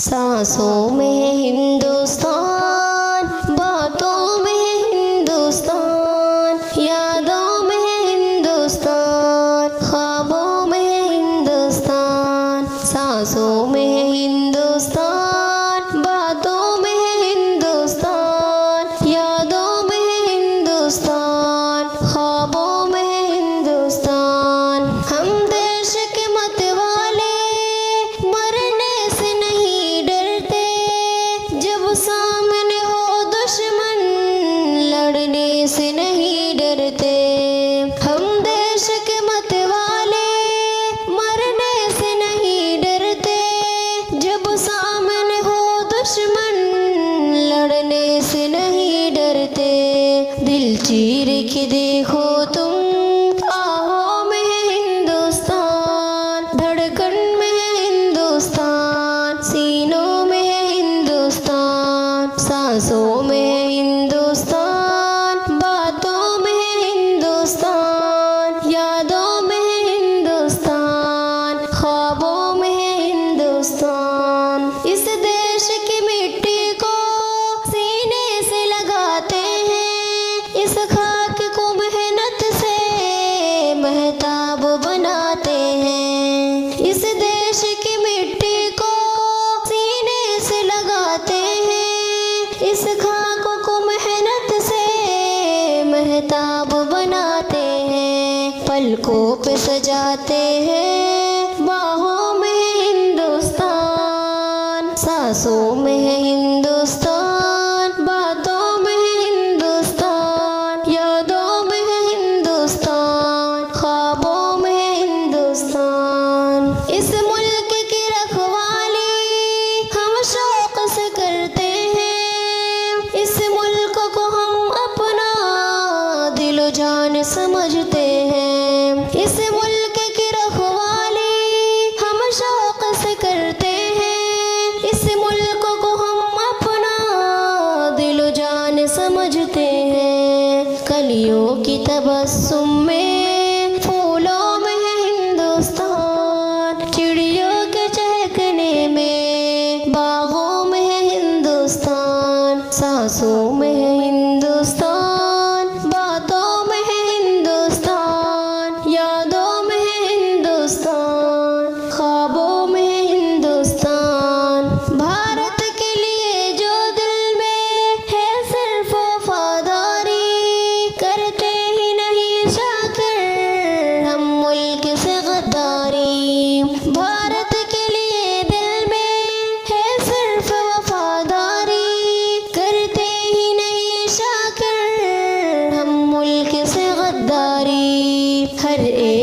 सांसों में हिंदुस्तान, बातों में हिंदुस्तान, यादों में हिंदुस्तान, ख्वाबों में हिंदुस्तान। सांसों में हिंदुस्तान, बातों में हिंदुस्तान, यादों में हिंदुस्तान, ख्वाबों में हिंदुस्तान। हम देश के मतवाले मरने से नहीं डरते, जब सामने हो दुश्मन लड़ने से नहीं डरते। हम देश के मतवाले मरने से नहीं डरते, जब सामने हो दुश्मन लड़ने से नहीं डरते। दिल चीर के देखो तुम, आहों में है हिंदुस्तान, धड़कन में है हिंदुस्तान, सीनों में है हिंदुस्तान। सांसों में है हिंदुस्तान, बातों में है हिंदुस्तान, यादों में है हिंदुस्तान, ख्वाबों में है हिंदुस्तान। इस देश की मिट्टी को सीने से लगाते हैं, इस खाक को मेहनत से महताब बनाते हैं। इस देश की मिट्टी को सीने से लगाते हैं, इस खाक को मेहनत से महताब बनाते हैं। पलकों पे सजाते हैं, बाहों में है हिंदुस्तान। सांसों में है हिंदुस्तान, बातों में है हिंदुस्तान, यादों में है हिंदुस्तान, ख्वाबों में है हिंदुस्तान। इस मुल्क की रखवाली हम शौक से करते हैं, इस मुल्क को हम अपना दिलो जान समझते हैं। इस मुल्क की रखवाली हम शौक से करते हैं, इस मुल्क को हम अपना दिलो जान समझते हैं। कलियों की तबस्सुम में, फूलों में है हिंदुस्तान, चिड़ियों के चहकने में, बागों में है हिंदुस्तान। सांसों में है हिंदुस्तान, बातों में है हिंदुस्तान, यादों में है हिंदुस्तान, ख्वाबों में है हिंदुस्तान। भारत के लिए जो दिल में है सिर्फ वफादारी, करते ही नहीं शाकर हम मुल्क से गद्दारी। भारत के लिए दिल में है सिर्फ वफादारी, करते ही नहीं शाकर हम मुल्क से गद्दारी। हर एक